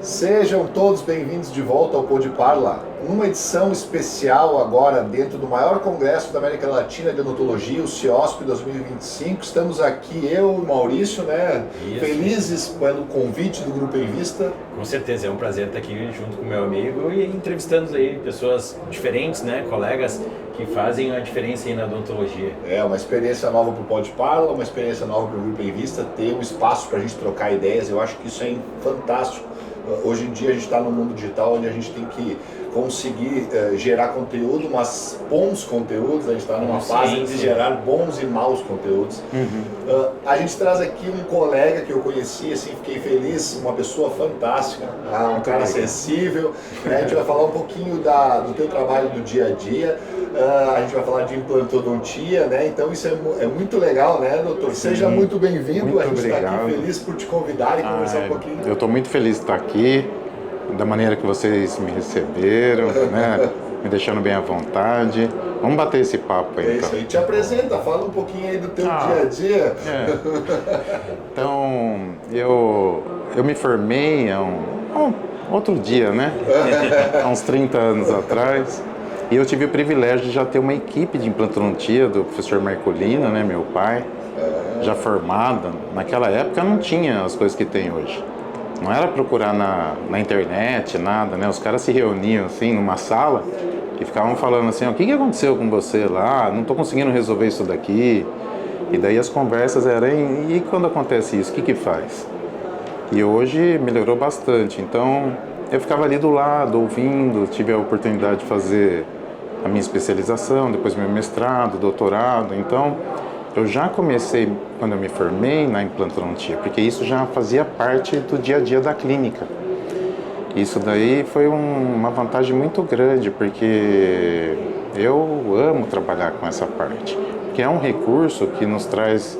Sejam todos bem-vindos de volta ao Pod Parla, numa edição especial agora dentro do maior congresso da América Latina de Odontologia, o CIOSP 2025. Estamos aqui, eu e o Maurício, né? Isso. Felizes pelo convite do Grupo Em Vista. Com certeza, é um prazer estar aqui junto com o meu amigo e entrevistando aí pessoas diferentes, né? Colegas que fazem a diferença aí na odontologia. É uma experiência nova para o Pod Parla, uma experiência nova para o Grupo Em Vista, ter um espaço para a gente trocar ideias. Eu acho que isso é fantástico. Hoje em dia a gente está no mundo digital onde a gente tem que conseguir gerar conteúdo, mas bons conteúdos. A gente está numa fase de gerar bons e maus conteúdos. A gente traz aqui um colega que eu conheci, assim, fiquei feliz, uma pessoa fantástica, um cara acessível. A gente vai falar um pouquinho do teu trabalho do dia a dia. A gente vai falar de implantodontia, né? Então isso é muito legal, né, doutor? Sim. Seja muito bem-vindo. A gente está aqui feliz por te convidar e conversar um pouquinho. Eu estou muito feliz de estar aqui, da maneira que vocês me receberam, né? Me deixando bem à vontade. Vamos bater esse papo aí, então. Isso aí, te apresenta, fala um pouquinho aí do teu dia a dia. Então, eu me formei há outro dia, né? Há uns 30 anos atrás. E eu tive o privilégio de já ter uma equipe de implantodontia do professor Marcolino, né, meu pai, já formada. Naquela época não tinha as coisas que tem hoje. Não era procurar na internet, nada, né? Os caras se reuniam assim numa sala e ficavam falando assim, o que aconteceu com você lá? Não estou conseguindo resolver isso daqui. E daí as conversas eram, e quando acontece isso, o que faz? E hoje melhorou bastante, então eu ficava ali do lado, ouvindo, tive a oportunidade de fazer a minha especialização, depois meu mestrado, doutorado, então eu já comecei, quando eu me formei, na implantodontia, porque isso já fazia parte do dia a dia da clínica. Isso daí foi uma vantagem muito grande, porque eu amo trabalhar com essa parte, que é um recurso que nos traz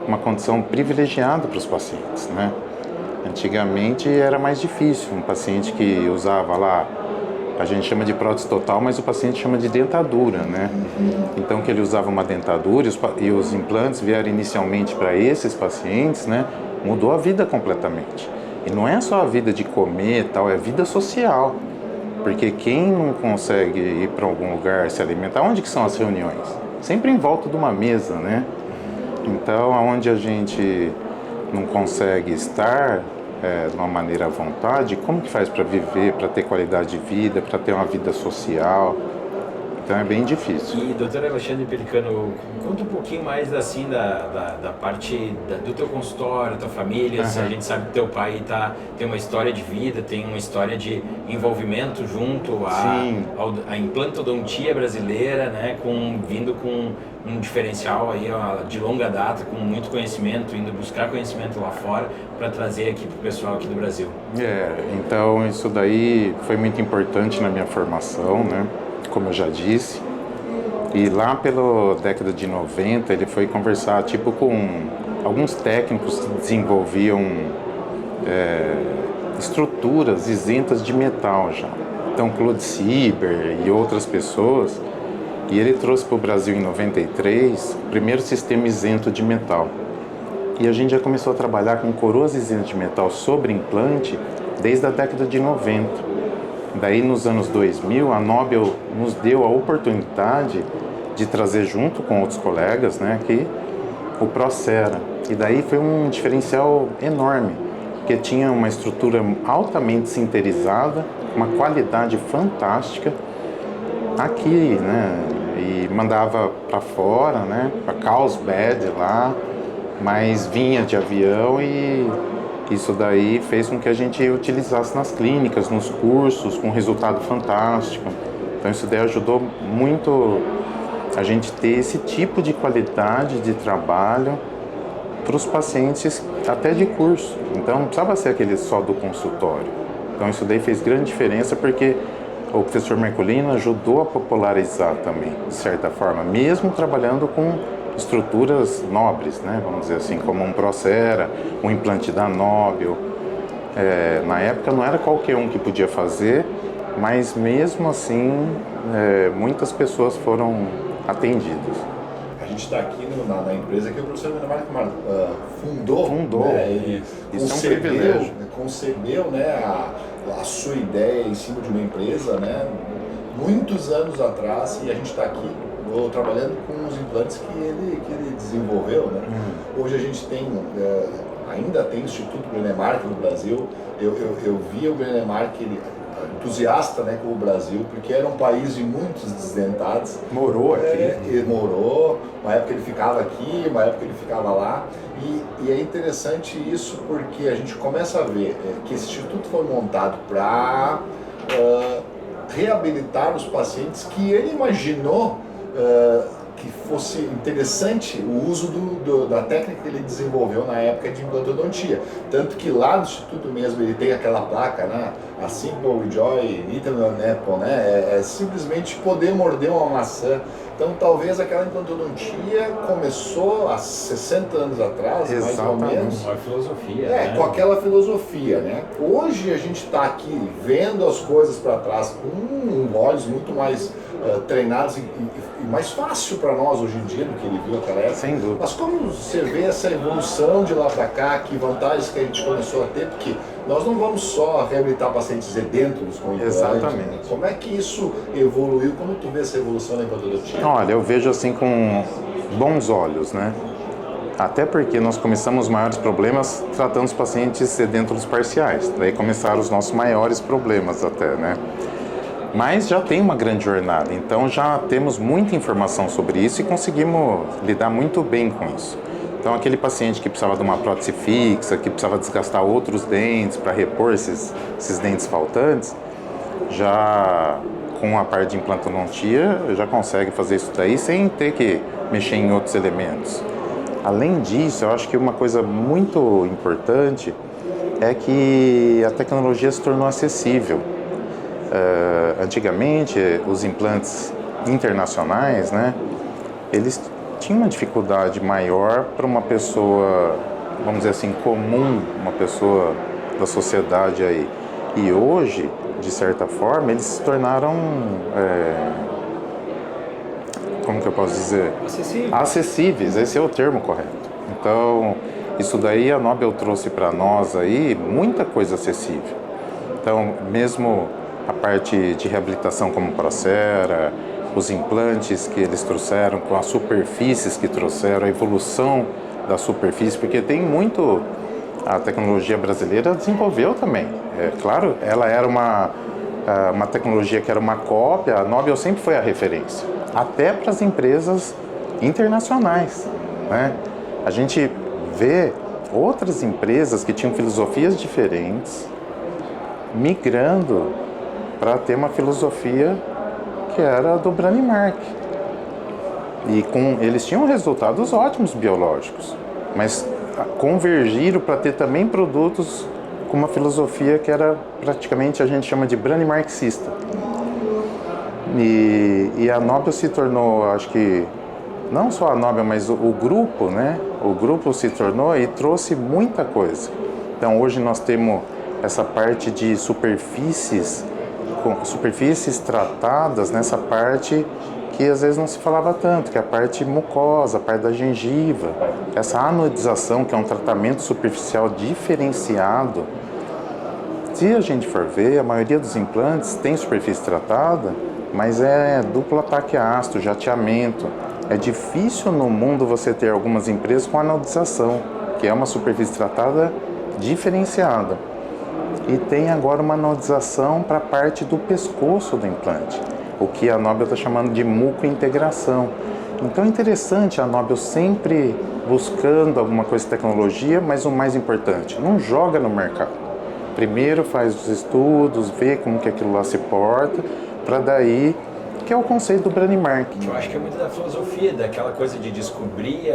uma condição privilegiada para os pacientes, né? Antigamente era mais difícil, um paciente que usava lá, a gente chama de prótese total, mas o paciente chama de dentadura, né? Então que ele usava uma dentadura e os implantes vieram inicialmente para esses pacientes, né? Mudou a vida completamente. E não é só a vida de comer e tal, é a vida social. Porque quem não consegue ir para algum lugar se alimentar, onde que são as reuniões? Sempre em volta de uma mesa, né? Então, aonde a gente não consegue estar de uma maneira à vontade, como que faz para viver, para ter qualidade de vida, para ter uma vida social? Então é bem difícil. E doutor Alexandre Pelicano, conta um pouquinho mais assim da parte do teu consultório, da tua família. A gente sabe que teu pai tem uma história de vida, tem uma história de envolvimento junto à implantodontia brasileira, né, vindo com um diferencial aí de longa data, com muito conhecimento, indo buscar conhecimento lá fora para trazer aqui para o pessoal aqui do Brasil. Então isso daí foi muito importante na minha formação, né? Como eu já disse. E lá pela década de 90 ele foi conversar com alguns técnicos que desenvolviam estruturas isentas de metal já. Então Claude Sieber e outras pessoas. E ele trouxe para o Brasil em 93 o primeiro sistema isento de metal. E a gente já começou a trabalhar com coroas isentas de metal sobre implante desde a década de 90. Daí, nos anos 2000, a Nobel nos deu a oportunidade de trazer junto com outros colegas, né, o Procera. E daí foi um diferencial enorme, porque tinha uma estrutura altamente sinterizada, uma qualidade fantástica aqui, né, e mandava para fora, né, para Carlsbad lá, mas vinha de avião e isso daí fez com que a gente utilizasse nas clínicas, nos cursos, com resultado fantástico. Então isso daí ajudou muito a gente ter esse tipo de qualidade de trabalho para os pacientes até de curso. Então não precisava ser aquele só do consultório. Então isso daí fez grande diferença porque o professor Marcolino ajudou a popularizar também, de certa forma, mesmo trabalhando com estruturas nobres, né? Vamos dizer assim, como um Procera, um implante da Nobel. Na época não era qualquer um que podia fazer, mas mesmo assim muitas pessoas foram atendidas. A gente está aqui na empresa que o professor fundou. Fundou. Né? Isso é um privilégio. Concebeu, né, a sua ideia em cima de uma empresa, né? Muitos anos atrás, e a gente está aqui trabalhando com os implantes que ele desenvolveu, né? Hoje a gente tem, ainda tem o Instituto Brennemark no Brasil. Eu via o Brennemark, ele entusiasta, né, com o Brasil, porque era um país de muitos desdentados. Morou aqui. Ele morou, uma época ele ficava aqui, uma época ele ficava lá. E é interessante isso porque a gente começa a ver que esse instituto foi montado para reabilitar os pacientes que ele imaginou que fosse interessante o uso da técnica que ele desenvolveu na época de implantodontia. Tanto que lá no Instituto mesmo ele tem aquela placa, né? A Simple Joy Little Apple, né? É simplesmente poder morder uma maçã. Então talvez aquela implantodontia começou há 60 anos atrás, mais ou menos. Com a filosofia. Né? Com aquela filosofia, né? Hoje a gente está aqui vendo as coisas para trás com olhos muito mais treinados e mais fácil para nós hoje em dia do que ele viu naquela época. Sem dúvida. Mas como você vê essa evolução de lá para cá, que vantagens que a gente começou a ter, porque nós não vamos só reabilitar pacientes edêntulos com implante. Exatamente. Né? Como é que isso evoluiu? Como tu vê essa evolução da implantodontia? Olha, eu vejo assim com bons olhos, né? Até porque nós começamos os maiores problemas tratando os pacientes edêntulos parciais. Daí começaram os nossos maiores problemas até, né? Mas já tem uma grande jornada, então já temos muita informação sobre isso e conseguimos lidar muito bem com isso. Então aquele paciente que precisava de uma prótese fixa, que precisava desgastar outros dentes para repor esses dentes faltantes, já com a parte de implantodontia já consegue fazer isso daí sem ter que mexer em outros elementos. Além disso, eu acho que uma coisa muito importante é que a tecnologia se tornou acessível. Antigamente, os implantes internacionais, né, eles tinham uma dificuldade maior para uma pessoa, vamos dizer assim, comum, uma pessoa da sociedade aí. E hoje, de certa forma, eles se tornaram, como que eu posso dizer? Acessíveis, esse é o termo correto. Então, isso daí a Nobel trouxe para nós aí muita coisa acessível. Então, mesmo a parte de reabilitação como Procera, os implantes que eles trouxeram, com as superfícies que trouxeram, a evolução da superfície, porque tem muito... A tecnologia brasileira desenvolveu também. Claro, ela era uma tecnologia que era uma cópia, a Nobel sempre foi a referência, até para as empresas internacionais, né? A gente vê outras empresas que tinham filosofias diferentes migrando para ter uma filosofia que era do Brennemark. E eles tinham resultados ótimos biológicos, mas convergiram para ter também produtos com uma filosofia que era praticamente, a gente chama de Brennemarxista. E a Nobel se tornou, acho que, não só a Nobel, mas o grupo, né? O grupo se tornou e trouxe muita coisa. Então hoje nós temos essa parte de superfícies tratadas nessa parte que às vezes não se falava tanto, que é a parte mucosa, a parte da gengiva. Essa anodização, que é um tratamento superficial diferenciado. Se a gente for ver, a maioria dos implantes tem superfície tratada, mas é duplo ataque ácido, jateamento. É difícil no mundo você ter algumas empresas com anodização, que é uma superfície tratada diferenciada. E tem agora uma anodização para a parte do pescoço do implante, o que a Nobel está chamando de mucointegração. Então é interessante a Nobel sempre buscando alguma coisa de tecnologia, mas o mais importante, não joga no mercado. Primeiro faz os estudos, vê como que aquilo lá se porta, para daí, que é o conceito do Brennemark. Eu acho que é muito da filosofia, daquela coisa de descobrir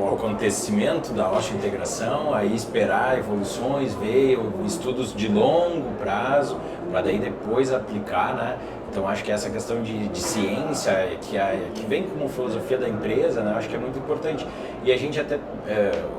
o acontecimento da osteointegração, aí esperar evoluções, ver estudos de longo prazo, para daí depois aplicar, né? Então acho que essa questão de ciência que vem como filosofia da empresa, né? Acho que é muito importante. E a gente até,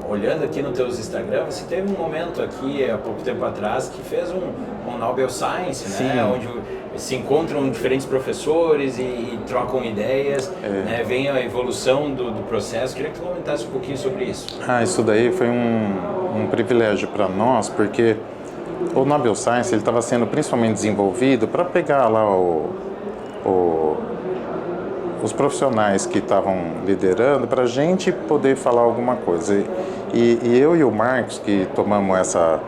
olhando aqui nos teus Instagram, você teve um momento aqui, há pouco tempo atrás, que fez um Nobel Science, né? Onde se encontram diferentes professores e trocam ideias, né? Vem a evolução do processo. Queria que tu comentasse um pouquinho sobre isso. Isso daí foi um privilégio para nós, porque o Nobel Science ele estava sendo principalmente desenvolvido para pegar lá os profissionais que estavam liderando para a gente poder falar alguma coisa. E eu e o Marcos, que tomamos essa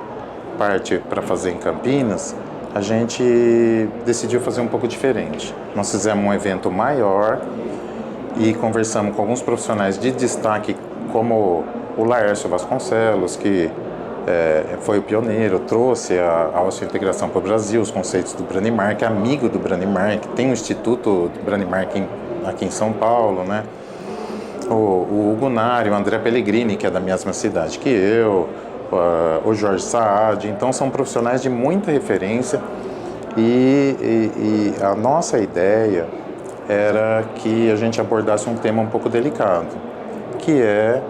parte para fazer em Campinas, a gente decidiu fazer um pouco diferente. Nós fizemos um evento maior e conversamos com alguns profissionais de destaque, como o Laércio Vasconcelos, que foi o pioneiro, trouxe a osteointegração para o Brasil, os conceitos do Branimark, amigo do Branimark, tem o Instituto do Branimark aqui em São Paulo, né? O Hugo Nari, o André Pellegrini, que é da mesma cidade que eu, o Jorge Saad. Então são profissionais de muita referência e a nossa ideia era que a gente abordasse um tema um pouco delicado, que é,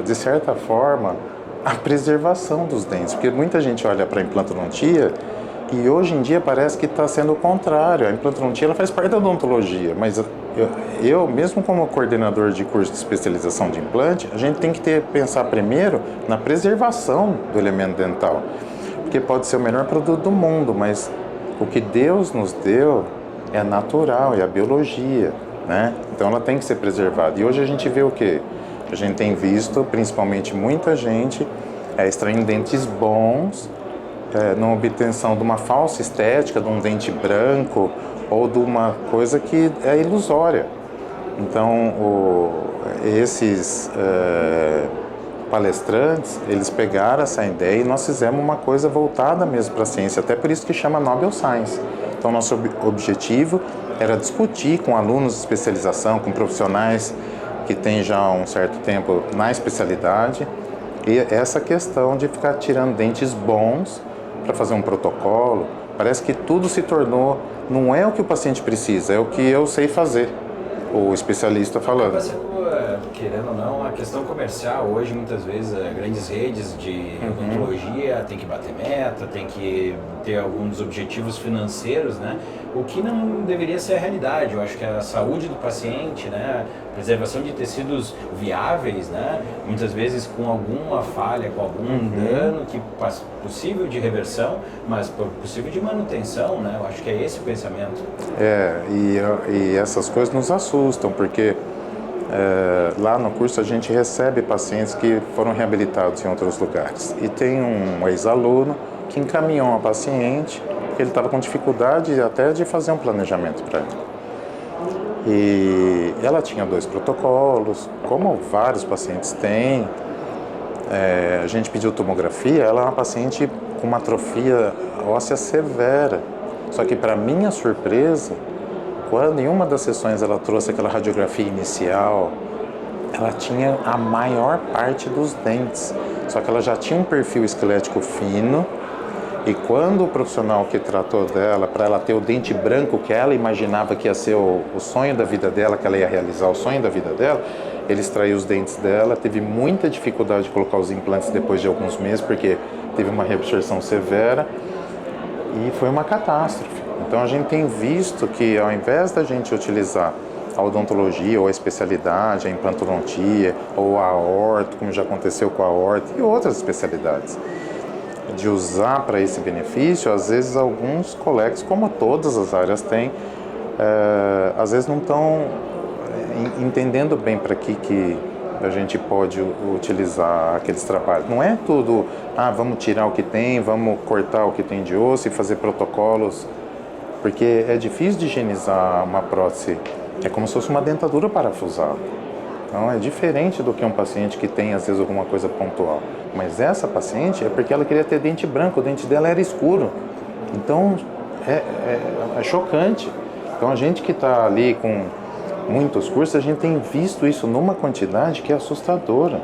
de certa forma, a preservação dos dentes, porque muita gente olha para a implantodontia e hoje em dia parece que está sendo o contrário. A implantodontia ela faz parte da odontologia, mas eu mesmo como coordenador de curso de especialização de implante, a gente tem que pensar primeiro na preservação do elemento dental, porque pode ser o melhor produto do mundo, mas o que Deus nos deu é natural, é a biologia, né? Então ela tem que ser preservada. E hoje a gente vê o quê? A gente tem visto, principalmente muita gente, extraindo dentes bons, na obtenção de uma falsa estética, de um dente branco ou de uma coisa que é ilusória. Então, esses palestrantes, eles pegaram essa ideia e nós fizemos uma coisa voltada mesmo para a ciência, até por isso que chama Nobel Science. Então, nosso objetivo era discutir com alunos de especialização, com profissionais que tem já um certo tempo na especialidade, e essa questão de ficar tirando dentes bons para fazer um protocolo, parece que tudo se tornou, não é o que o paciente precisa, é o que eu sei fazer, o especialista falando. Querendo ou não, a questão comercial hoje, muitas vezes, grandes redes de odontologia tem que bater meta, tem que ter alguns objetivos financeiros, né? O que não deveria ser a realidade. Eu acho que a saúde do paciente, né? Preservação de tecidos viáveis, né? Muitas vezes com alguma falha, com algum dano que possível de reversão, mas possível de manutenção, né? Eu acho que é esse o pensamento. E essas coisas nos assustam, porque lá no curso a gente recebe pacientes que foram reabilitados em outros lugares. E tem um ex-aluno que encaminhou uma paciente que ele estava com dificuldade até de fazer um planejamento para ele. E ela tinha 2 protocolos, como vários pacientes têm. A gente pediu tomografia, ela é uma paciente com uma atrofia óssea severa. Só que, para minha surpresa, quando em uma das sessões ela trouxe aquela radiografia inicial, ela tinha a maior parte dos dentes, só que ela já tinha um perfil esquelético fino, e quando o profissional que tratou dela, para ela ter o dente branco que ela imaginava que ia ser o sonho da vida dela, que ela ia realizar o sonho da vida dela, ele extraiu os dentes dela, teve muita dificuldade de colocar os implantes depois de alguns meses, porque teve uma reabsorção severa, e foi uma catástrofe. Então a gente tem visto que ao invés da gente utilizar a odontologia ou a especialidade, a implantodontia ou a orto, como já aconteceu com a orto e outras especialidades, de usar para esse benefício, às vezes alguns colegas, como todas as áreas têm, às vezes não estão entendendo bem para que a gente pode utilizar aqueles trabalhos. Não é tudo, vamos tirar o que tem, vamos cortar o que tem de osso e fazer protocolos, porque é difícil de higienizar uma prótese, é como se fosse uma dentadura parafusada. Então é diferente do que um paciente que tem às vezes alguma coisa pontual. Mas essa paciente é porque ela queria ter dente branco, o dente dela era escuro. Então é chocante. Então a gente que está ali com muitos cursos, a gente tem visto isso numa quantidade que é assustadora.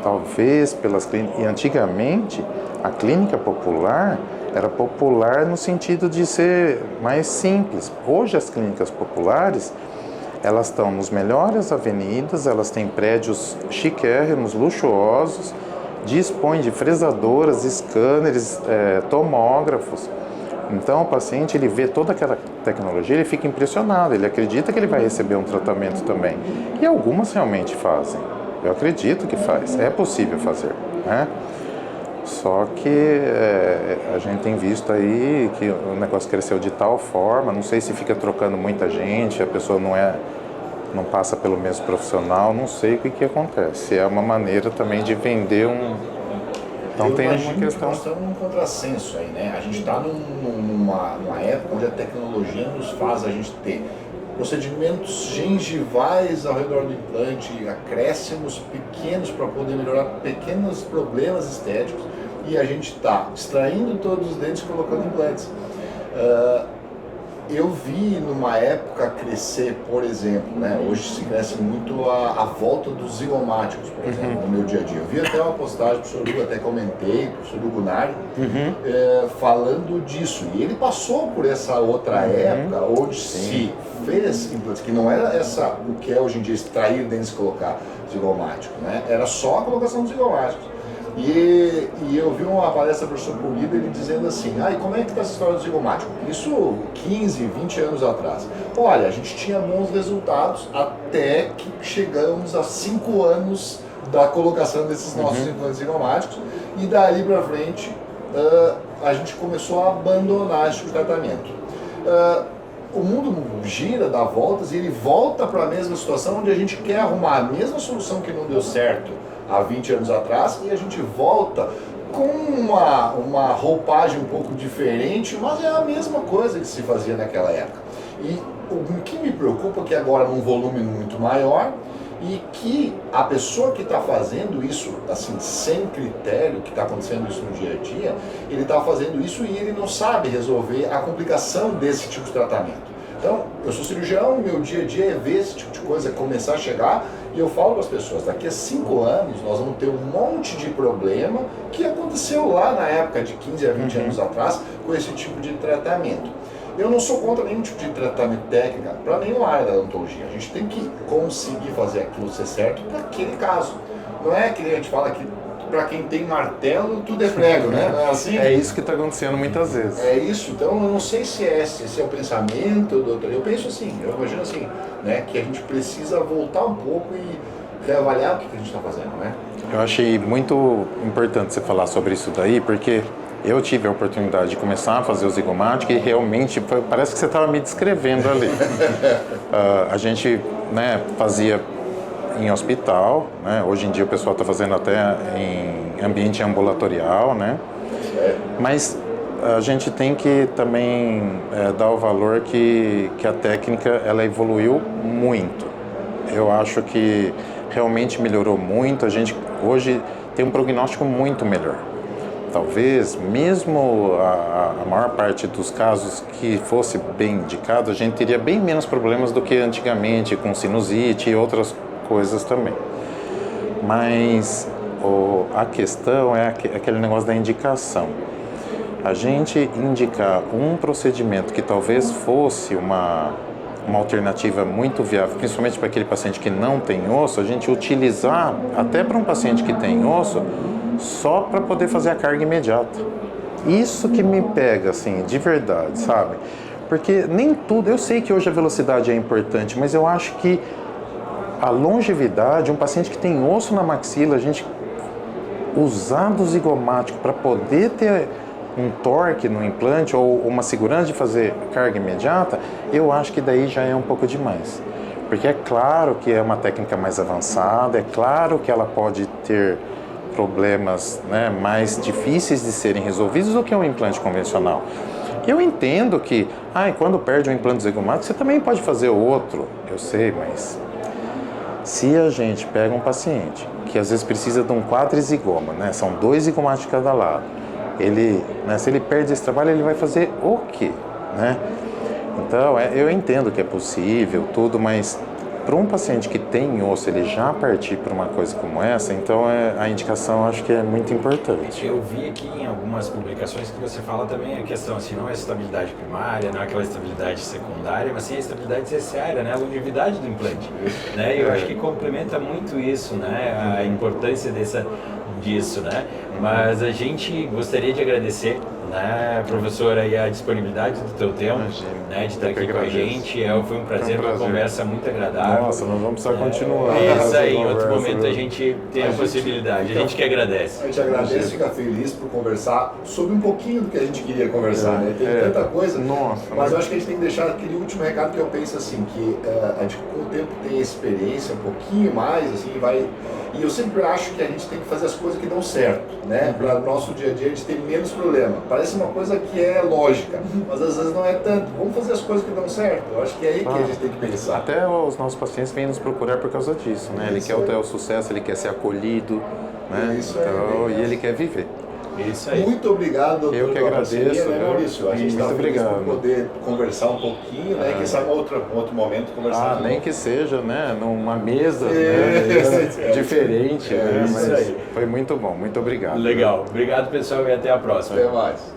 Talvez pelas clínicas. E antigamente a clínica popular era popular no sentido de ser mais simples. Hoje as clínicas populares, elas estão nos melhores avenidas, elas têm prédios chiquérrimos, luxuosos, dispõem de fresadoras, scanners, tomógrafos. Então o paciente, ele vê toda aquela tecnologia, ele fica impressionado, ele acredita que ele vai receber um tratamento também. E algumas realmente fazem. Eu acredito que faz, é possível fazer, né? Só que a gente tem visto aí que o negócio cresceu de tal forma, não sei se fica trocando muita gente, a pessoa não passa pelo mesmo profissional, não sei o que acontece. É uma maneira também de vender um... Então eu tem uma imagino questão... que nós estamos num contrassenso aí, né? A gente está numa época onde a tecnologia nos faz a gente ter procedimentos gengivais ao redor do implante, acréscimos pequenos para poder melhorar pequenos problemas estéticos, e a gente está extraindo todos os dentes e colocando implantes. Eu vi numa época crescer, por exemplo, né? Hoje se cresce muito a volta dos zigomáticos, por exemplo, no meu dia a dia. Eu vi até uma postagem do professor Hugo, até comentei, do professor Hugo Nari, falando disso. E ele passou por essa outra época onde se fez implantes, que não era o que é hoje em dia extrair dentes e colocar zigomático, né? Era só a colocação dos zigomáticos. E eu vi uma palestra do professor Polido, ele dizendo assim, e como é que está essa história do zigomático? Isso 15, 20 anos atrás. Olha, a gente tinha bons resultados até que chegamos a 5 anos da colocação desses nossos implantes zigomáticos, e dali para frente a gente começou a abandonar esse tipo de tratamento. O mundo gira, dá voltas, e ele volta para a mesma situação onde a gente quer arrumar a mesma solução que não deu certo há 20 anos atrás, e a gente volta com uma roupagem um pouco diferente, mas é a mesma coisa que se fazia naquela época. E o que me preocupa é que agora num volume muito maior, e que a pessoa que está fazendo isso, assim, sem critério, que está acontecendo isso no dia a dia, ele está fazendo isso e ele não sabe resolver a complicação desse tipo de tratamento. Então, eu sou cirurgião, meu dia a dia é ver esse tipo de coisa começar a chegar, e eu falo para as pessoas, daqui a 5 anos nós vamos ter um monte de problema que aconteceu lá na época de 15 a 20 anos atrás com esse tipo de tratamento. Eu não sou contra nenhum tipo de tratamento técnico para nenhuma área da odontologia. A gente tem que conseguir fazer aquilo ser certo para aquele caso. Não é que a gente fala que para quem tem martelo tudo é prego, né? Não é assim? É isso que está acontecendo muitas vezes. É isso. Então eu não sei se esse é o pensamento, doutor. Eu penso assim, eu imagino assim, né? Que a gente precisa voltar um pouco e reavaliar o que a gente está fazendo, né? Eu achei muito importante você falar sobre isso daí, porque eu tive a oportunidade de começar a fazer o zigomático e realmente parece que você estava me descrevendo ali. A gente, né, fazia em hospital, né? Hoje em dia o pessoal está fazendo até em ambiente ambulatorial, né? Mas a gente tem que também dar o valor que a técnica ela evoluiu muito. Eu acho que realmente melhorou muito. A gente hoje tem um prognóstico muito melhor. Talvez, mesmo a maior parte dos casos que fosse bem indicado, a gente teria bem menos problemas do que antigamente, com sinusite e outras coisas também. Mas a questão é aquele negócio da indicação. A gente indicar um procedimento que talvez fosse uma alternativa muito viável, principalmente para aquele paciente que não tem osso, a gente utilizar até para um paciente que tem osso, só para poder fazer a carga imediata. Isso que me pega, assim, de verdade, sabe? Porque nem tudo... Eu sei que hoje a velocidade é importante, mas eu acho que a longevidade, um paciente que tem osso na maxila, a gente usar do zigomático para poder ter um torque no implante ou uma segurança de fazer carga imediata, eu acho que daí já é um pouco demais. Porque é claro que é uma técnica mais avançada, é claro que ela pode ter problemas, né, mais difíceis de serem resolvidos do que um implante convencional. Eu entendo que, quando perde um implante zigomático, você também pode fazer outro, eu sei, mas se a gente pega um paciente que às vezes precisa de um quadrizigoma, né, são 2 zigomáticos de cada lado, se ele perde esse trabalho, ele vai fazer o quê, né? Então, eu entendo que é possível, tudo, mas para um paciente que tem osso, ele já partir para uma coisa como essa, então a indicação eu acho que é muito importante. Eu vi aqui em algumas publicações que você fala também a questão assim, não é estabilidade primária, não é aquela estabilidade secundária, mas sim a estabilidade terciária, né? A longevidade do implante, né? Eu acho que complementa muito isso, né? A importância disso, né? Mas a gente gostaria de agradecer, né, professor, aí a disponibilidade do teu tempo, Imagina. né, de estar Eu que aqui com a agradeço. gente. Foi um prazer, uma prazer. conversa muito agradável. Nossa, nós vamos precisar continuar. Isso essa aí, em outro conversa, momento viu? a gente tem a possibilidade. A gente que A agradece. gente agradece, fica feliz por conversar sobre um pouquinho do que a gente queria conversar, né? Tem tanta coisa. Nossa, mas eu acho que a gente tem que deixar aquele último recado que eu penso assim, que a gente com o tempo tem experiência um pouquinho mais, assim, vai. E eu sempre acho que a gente tem que fazer as coisas que dão certo, né? Para o nosso dia a dia a gente ter menos problema. Parece uma coisa que é lógica, mas às vezes não é tanto. Vamos fazer as coisas que dão certo. Eu acho que é aí que a gente tem que pensar. Até os nossos pacientes vêm nos procurar por causa disso, né? Ele quer o sucesso, ele quer ser acolhido, né? Isso aí, então, e ele quer viver. Isso aí. Muito obrigado, doutor. Eu que pela agradeço, parceria, né, viu? Maurício? A gente está Muito feliz obrigado. por poder conversar um pouquinho, né? Quem sabe outro momento conversar. Nem que seja, né? Numa mesa É. diferente, né? isso Mas aí. foi muito bom. Muito obrigado. Legal. Obrigado, pessoal, e até a próxima. Até mais.